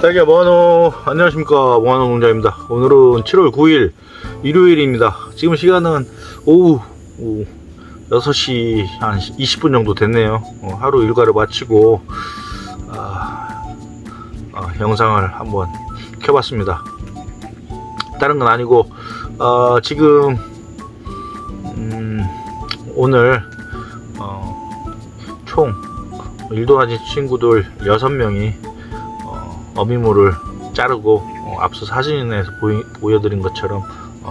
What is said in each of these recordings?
딸기야 뭐하노. 안녕하십니까, 뭐하노 농장입니다. 오늘은 7월 9일 일요일입니다. 지금 시간은 오후 6시 한 20분 정도 됐네요. 하루 일과를 마치고 영상을 한번 켜봤습니다. 다른 건 아니고 지금 오늘 총 일도 하신 친구들 6명이 어미물을 자르고 앞서 사진에서 보여드린 것처럼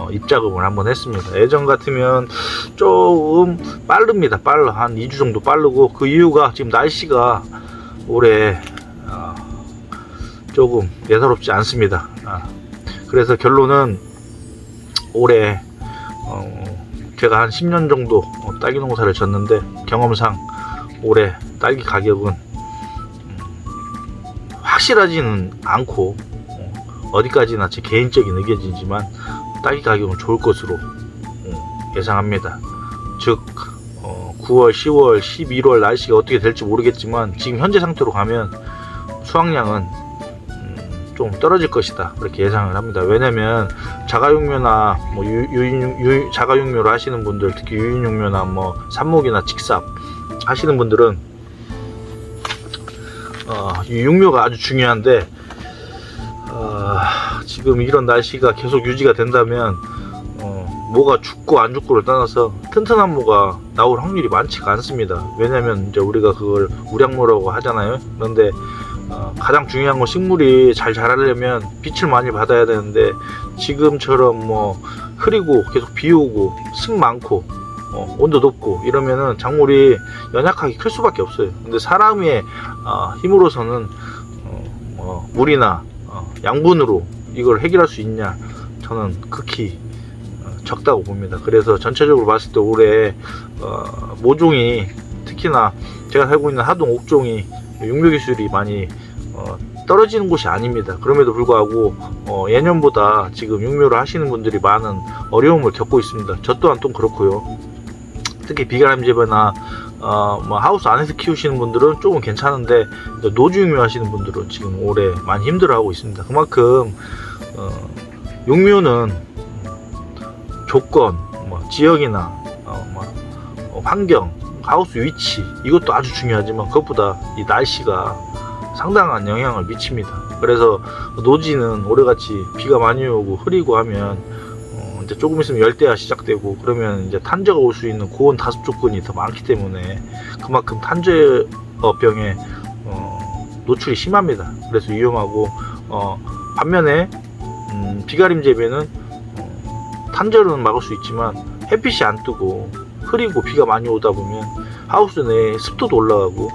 입작업을 한번 했습니다. 예전 같으면 조금 빠릅니다. 한 2주 정도 빠르고, 그 이유가 지금 날씨가 올해 조금 예사롭지 않습니다. 그래서 결론은 올해 제가 한 10년 정도 딸기 농사를 졌는데 경험상 올해 딸기 가격은 확실하지는 않고 어디까지나 제 개인적인 의견이지만 딸기 가격은 좋을 것으로 예상합니다. 즉 9월, 10월, 11월 날씨가 어떻게 될지 모르겠지만 지금 현재 상태로 가면 수확량은 좀 떨어질 것이다, 그렇게 예상을 합니다. 왜냐면 자가육묘나 자가육묘를 하시는 분들, 특히 유인육묘나 삽목이나 직삽 하시는 분들은 육묘가 아주 중요한데 지금 이런 날씨가 계속 유지가 된다면 모가 죽고 안 죽고를 떠나서 튼튼한 모가 나올 확률이 많지가 않습니다. 왜냐면 이제 우리가 그걸 우량모라고 하잖아요. 그런데 가장 중요한 건 식물이 잘 자라려면 빛을 많이 받아야 되는데 지금처럼 흐리고 계속 비 오고 습 많고 온도 높고 이러면은 작물이 연약하게 클 수밖에 없어요. 근데 사람의 힘으로서는 물이나 양분으로 이걸 해결할 수 있냐, 저는 극히 적다고 봅니다. 그래서 전체적으로 봤을 때 올해 모종이, 특히나 제가 살고 있는 하동 옥종이 육묘 기술이 많이 떨어지는 곳이 아닙니다. 그럼에도 불구하고 예년보다 지금 육묘를 하시는 분들이 많은 어려움을 겪고 있습니다. 저 또한 또 그렇고요. 특히 비가람 재배나 하우스 안에서 키우시는 분들은 조금 괜찮은데 노주육묘 하시는 분들은 지금 올해 많이 힘들어하고 있습니다. 그만큼 육묘는 조건, 지역이나 환경, 하우스 위치, 이것도 아주 중요하지만 그것보다 이 날씨가 상당한 영향을 미칩니다. 그래서 노지는 올해같이 비가 많이 오고 흐리고 하면 이제 조금 있으면 열대야 시작되고, 그러면 이제 탄저가 올 수 있는 고온 다습 조건이 더 많기 때문에 그만큼 탄저병에 노출이 심합니다. 그래서 위험하고, 반면에 비가림 재배는 탄저는 막을 수 있지만 햇빛이 안 뜨고 흐리고 비가 많이 오다 보면 하우스 내에 습도도 올라가고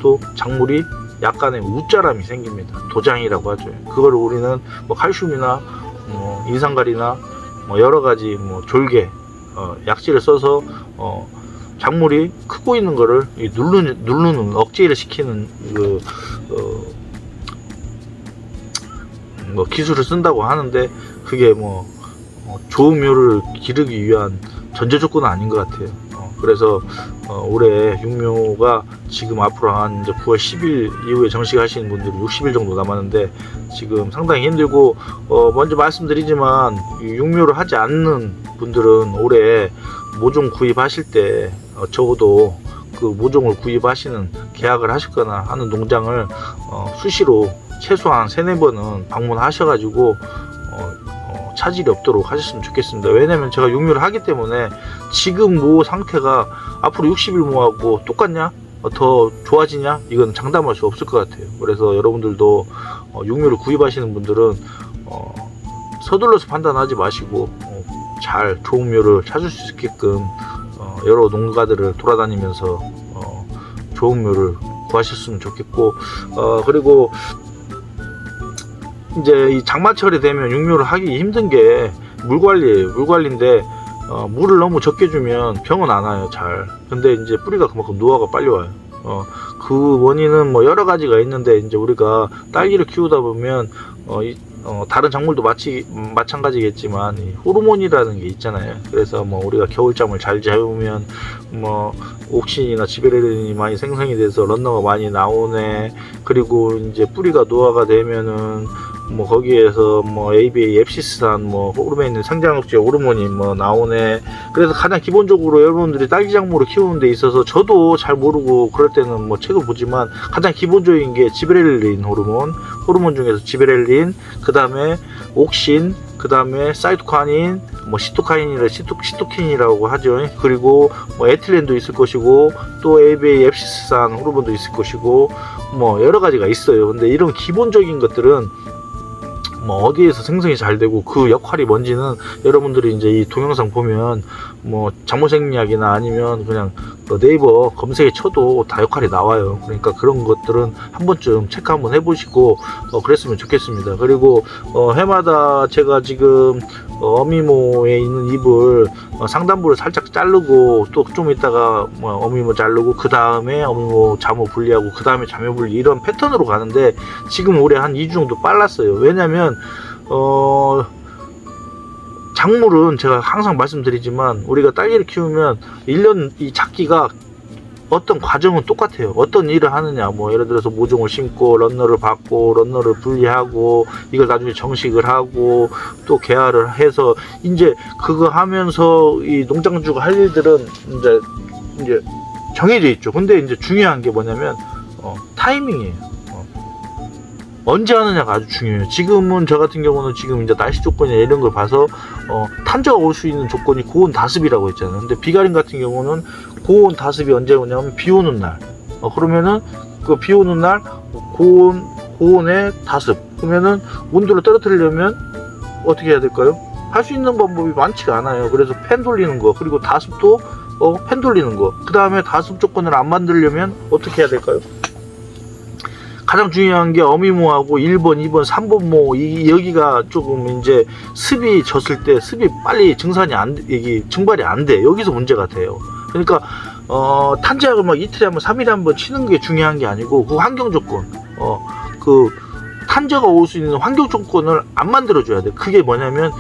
또 작물이 약간의 우짜람이 생깁니다. 도장이라고 하죠. 그걸 우리는 칼슘이나 인산가리나 여러가지 졸개 약재를 써서 작물이 크고 있는 거를 누르는 억제를 시키는 기술을 쓴다고 하는데, 그게 좋은 묘를 기르기 위한 전제 조건은 아닌 것 같아요. 그래서 올해 육묘가 지금 앞으로 한 이제 9월 10일 이후에 정식하시는 분들이 60일 정도 남았는데 지금 상당히 힘들고, 먼저 말씀드리지만 육묘를 하지 않는 분들은 올해 모종 구입하실 때 적어도 그 모종을 구입하시는 계약을 하시거나 하는 농장을 수시로 최소한 3-4번은 방문하셔가지고 차질이 없도록 하셨으면 좋겠습니다. 왜냐면 제가 육묘를 하기 때문에 지금 모 상태가 앞으로 60일 모하고 똑같냐, 더 좋아지냐, 이건 장담할 수 없을 것 같아요. 그래서 여러분들도 육묘를 구입하시는 분들은 서둘러서 판단하지 마시고 잘 좋은 묘를 찾을 수 있게끔 여러 농가들을 돌아다니면서 좋은 묘를 구하셨으면 좋겠고, 그리고 이제 이 장마철이 되면 육묘를 하기 힘든 게 물관리예요. 물관리인데 물을 너무 적게 주면 병은 안 와요, 잘. 근데 이제 뿌리가 그만큼 노화가 빨리 와요. 그 원인은 뭐 여러 가지가 있는데, 이제 우리가 딸기를 키우다 보면 다른 작물도 마찬가지겠지만 이 호르몬이라는 게 있잖아요. 그래서 뭐 우리가 겨울잠을 잘 자면 뭐 옥신이나 지베렐린이 많이 생성이 돼서 런너가 많이 나오네. 그리고 이제 뿌리가 노화가 되면은 뭐 거기에서 뭐 ABA, 앱시스산, 뭐 호르몬 있는 성장억제 호르몬이 뭐 나오네. 그래서 가장 기본적으로 여러분들이 딸기 작물을 키우는 데 있어서 저도 잘 모르고 그럴 때는 뭐 책을 보지만 가장 기본적인 게 지베렐린 호르몬 중에서 지베렐린, 그 다음에 옥신, 그 다음에 사이토카닌, 뭐 시토킨이라고 하죠. 그리고 뭐 에틸렌도 있을 것이고, 또 ABA, 앱시스산 호르몬도 있을 것이고, 뭐 여러 가지가 있어요. 근데 이런 기본적인 것들은 뭐 어디에서 생성이 잘 되고 그 역할이 뭔지는 여러분들이 이제 이 동영상 보면 뭐 작물생리학이나 아니면 그냥 네이버 검색에 쳐도 다 역할이 나와요. 그러니까 그런 것들은 한 번쯤 체크 한번 해보시고 그랬으면 좋겠습니다. 그리고 해마다 제가 지금 어미모에 있는 잎을 상단부를 살짝 자르고, 또 좀 있다가 어미모 자르고, 그 다음에 어미모 자모 분리하고, 그 다음에 자모 분리, 이런 패턴으로 가는데 지금 올해 한 2주 정도 빨랐어요. 왜냐면 작물은 제가 항상 말씀드리지만 우리가 딸기를 키우면 1년 이 작기가 어떤 과정은 똑같아요. 어떤 일을 하느냐, 뭐 예를 들어서 모종을 심고 런너를 받고 런너를 분리하고 이걸 나중에 정식을 하고 또 개화를 해서 이제 그거 하면서 이 농장주가 할 일들은 이제 정해져 있죠. 근데 이제 중요한 게 뭐냐면 타이밍이에요. 언제 하느냐가 아주 중요해요. 지금은 저 같은 경우는 지금 이제 날씨 조건이나 이런 걸 봐서 탄저가 올 수 있는 조건이 고온 다습이라고 했잖아요. 근데 비가림 같은 경우는 고온 다습이 언제 오냐면 비 오는 날. 그러면은 그 비 오는 날 고온의 다습. 그러면은 온도를 떨어뜨리려면 어떻게 해야 될까요? 할 수 있는 방법이 많지가 않아요. 그래서 팬 돌리는 거, 그리고 다습도 팬 돌리는 거. 그 다음에 다습 조건을 안 만들려면 어떻게 해야 될까요? 가장 중요한 게 어미모하고 1번, 2번, 3번 모, 여기가 조금 이제 습이 졌을 때 습이 빨리 증발이 안 돼. 여기서 문제가 돼요. 그러니까 탄저약을 막 이틀에 한 번, 3일에 한 번 치는 게 중요한 게 아니고 그 환경 조건, 그 탄저가 올 수 있는 환경 조건을 안 만들어줘야 돼. 그게 뭐냐면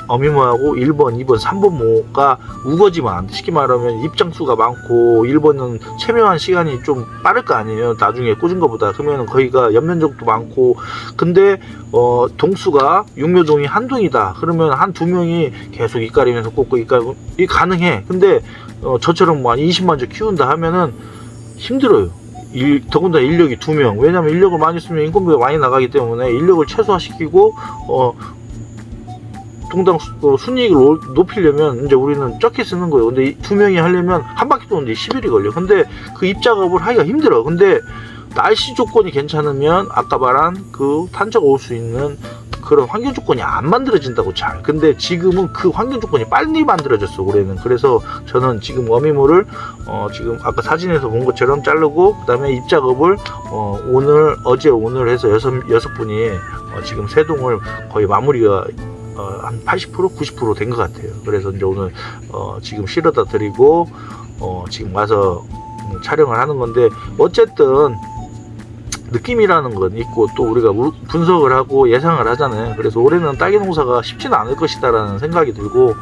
어미모하고 1번, 2번, 3번 모가 우거지면 안 돼. 쉽게 말하면 입장수가 많고 1번은 체묘한 시간이 좀 빠를 거 아니에요. 나중에 꽂은 것보다. 그러면 거기가 연면적도 많고, 근데 동수가 육묘종이 한 동이다. 그러면 한 두 명이 계속 이까리면서 꽂고 이게 가능해. 근데 저처럼 뭐 한 20만 주 키운다 하면은 힘들어요. 더군다나 인력이 2명. 왜냐면 인력을 많이 쓰면 인건비가 많이 나가기 때문에 인력을 최소화시키고 동당 순이익을 높이려면 이제 우리는 적게 쓰는 거예요. 근데 2명이 하려면 한 바퀴 도는데 10일이 걸려. 근데 그 입작업을 하기가 힘들어. 근데 날씨 조건이 괜찮으면 아까 말한 그 탄저가 올 수 있는 그런 환경 조건이 안 만들어진다고 잘. 근데 지금은 그 환경 조건이 빨리 만들어졌어, 올해는. 그래서 저는 지금 어미모를 지금 아까 사진에서 본 것처럼 자르고, 그 다음에 입작업을 어제 오늘 해서 여섯 분이 지금 세 동을 거의 마무리가 한 80%, 90% 된 것 같아요. 그래서 이제 오늘 지금 실어다 드리고 지금 와서 촬영을 하는 건데, 어쨌든 느낌이라는 건 있고 또 우리가 분석을 하고 예상을 하잖아요. 그래서 올해는 딸기 농사가 쉽지는 않을 것이다 라는 생각이 들고,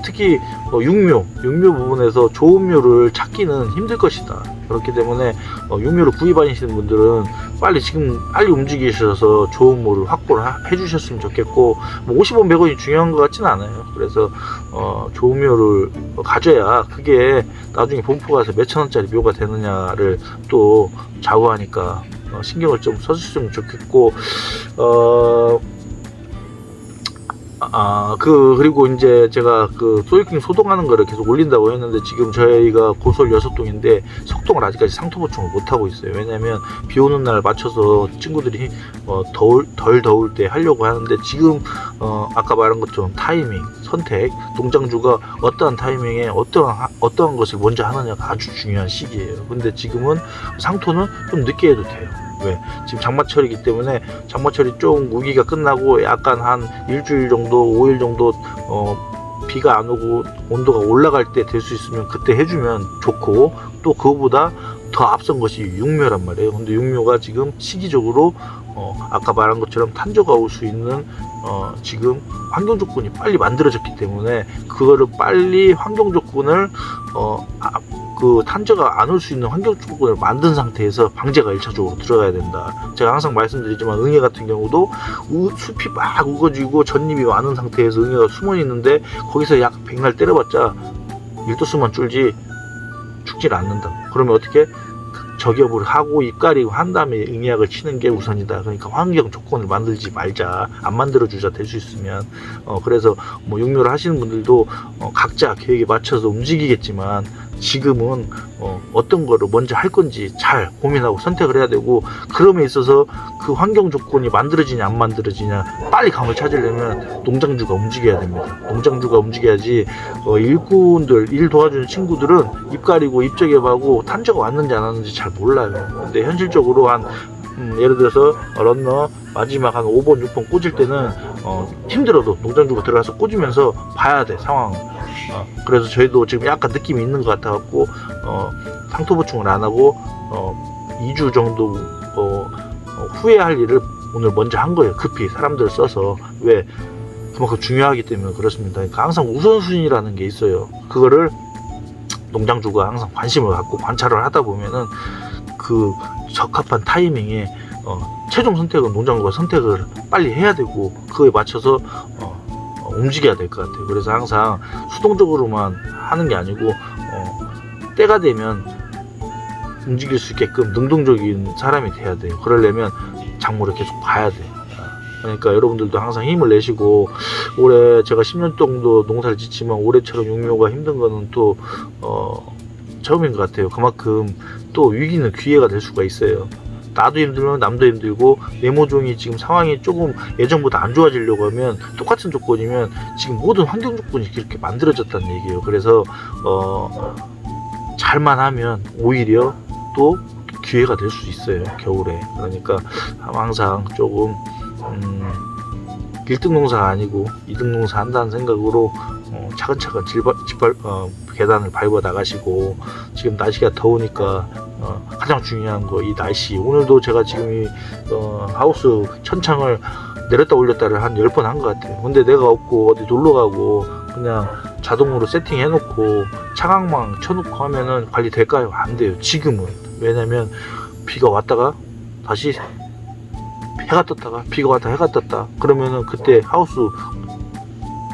특히 육묘 부분에서 좋은 묘를 찾기는 힘들 것이다. 그렇기 때문에 육묘를 구입하시는 분들은 빨리 움직이셔서 좋은 묘를 확보를 해주셨으면 좋겠고, 뭐 50원 100원이 중요한 것 같지는 않아요. 그래서 좋은 묘를 가져야 그게 나중에 본포 가서 몇천 원짜리 묘가 되느냐를 또 좌우하니까 신경을 좀 써주셨으면 좋겠고, 그리고 이제 제가 그 소일킹 소독하는 거를 계속 올린다고 했는데, 지금 저희가 고솔 6동인데 석동을 아직까지 상토 보충을 못 하고 있어요. 왜냐면 비 오는 날 맞춰서 친구들이 덜 더울 때 하려고 하는데, 지금 아까 말한 것처럼 타이밍, 선택, 농장주가 어떠한 타이밍에 어떠한 것을 먼저 하느냐가 아주 중요한 시기예요. 근데 지금은 상토는 좀 늦게 해도 돼요. 왜? 지금 장마철이기 때문에 장마철이 좀 우기가 끝나고 약간 한 일주일 정도, 5일 정도 비가 안 오고 온도가 올라갈 때 될 수 있으면 그때 해주면 좋고, 또 그거보다 더 앞선 것이 육묘란 말이에요. 근데 육묘가 지금 시기적으로 아까 말한 것처럼 탄저가 올 수 있는 지금 환경 조건이 빨리 만들어졌기 때문에, 그거를 빨리 환경 조건을 그 탄저가 안 올 수 있는 환경 조건을 만든 상태에서 방제가 1차적으로 들어가야 된다. 제가 항상 말씀드리지만, 응애 같은 경우도 숲이 막 우거지고 젖잎이 많은 상태에서 응애가 숨어 있는데, 거기서 약 백날 때려봤자 밀도수만 줄지 죽질 않는다. 그러면 어떻게? 저기압을 하고 잎가리고 한 다음에 응애약을 치는 게 우선이다. 그러니까 환경 조건을 만들지 말자, 안 만들어주자, 될 수 있으면. 그래서 뭐 육묘를 하시는 분들도 각자 계획에 맞춰서 움직이겠지만, 지금은 어떤 거를 먼저 할 건지 잘 고민하고 선택을 해야 되고, 그럼에 있어서 그 환경 조건이 만들어지냐 안 만들어지냐 빨리 감을 찾으려면 농장주가 움직여야 됩니다. 농장주가 움직여야지. 일꾼들, 일 도와주는 친구들은 입 가리고 입저개하고 탄저가 왔는지 안 왔는지 잘 몰라요. 근데 현실적으로 한 예를 들어서 런너 마지막 한 5번 6번 꽂을 때는 힘들어도 농장주가 들어가서 꽂으면서 봐야 돼, 상황을. 그래서 저희도 지금 약간 느낌이 있는 것 같아 갖고 상토 보충을 안 하고 2주 정도 후에 할 일을 오늘 먼저 한 거예요. 급히 사람들을 써서. 왜? 그만큼 중요하기 때문에 그렇습니다. 그러니까 항상 우선순위라는 게 있어요. 그거를 농장주가 항상 관심을 갖고 관찰을 하다 보면은 그 적합한 타이밍에 최종 선택은 농장주가 선택을 빨리 해야 되고, 그거에 맞춰서 움직여야 될 것 같아요. 그래서 항상 수동적으로만 하는 게 아니고 때가 되면 움직일 수 있게끔 능동적인 사람이 돼야 돼요. 그러려면 작물을 계속 봐야 돼요. 그러니까 여러분들도 항상 힘을 내시고, 올해 제가 10년 정도 농사를 짓지만 올해처럼 육묘가 힘든 거는 또 처음인 것 같아요. 그만큼 또 위기는 기회가 될 수가 있어요. 나도 힘들면 남도 힘들고, 내 모종이 지금 상황이 조금 예전보다 안 좋아지려고 하면 똑같은 조건이면 지금 모든 환경 조건이 그렇게 만들어졌다는 얘기예요. 그래서 잘만 하면 오히려 또 기회가 될 수 있어요, 겨울에. 그러니까 항상 조금 1등 농사가 아니고 2등 농사 한다는 생각으로 차근차근 계단을 밟아 나가시고, 지금 날씨가 더우니까 가장 중요한 거 이 날씨. 오늘도 제가 지금 이 하우스 천창을 내렸다 올렸다를 한 10번 한 것 같아요. 근데 내가 없고 어디 놀러 가고 그냥 자동으로 세팅 해놓고 차광망 쳐놓고 하면은 관리 될까요? 안 돼요, 지금은. 왜냐면 비가 왔다가 다시 해가 떴다가 비가 왔다 해가 떴다 그러면은 그때 하우스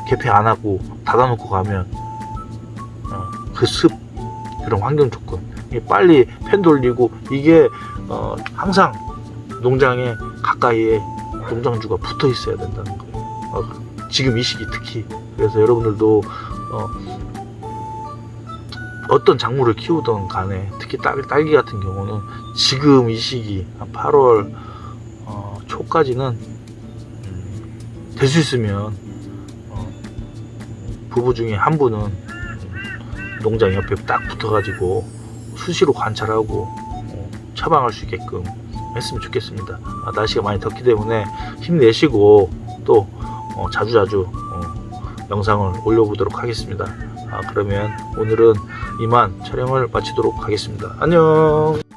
개폐 안 하고 닫아놓고 가면 그 습, 그런 환경 조건, 빨리 팬 돌리고, 이게 항상 농장에 가까이에 농장주가 붙어 있어야 된다는 거예요. 지금 이 시기 특히. 그래서 여러분들도 어떤 작물을 키우던 간에, 특히 딸기 같은 경우는 지금 이 시기 한 8월 초까지는 될 수 있으면 부부 중에 한 분은 농장 옆에 딱 붙어가지고 수시로 관찰하고 처방할 수 있게끔 했으면 좋겠습니다. 날씨가 많이 덥기 때문에 힘내시고 또 자주자주 영상을 올려보도록 하겠습니다. 그러면 오늘은 이만 촬영을 마치도록 하겠습니다. 안녕.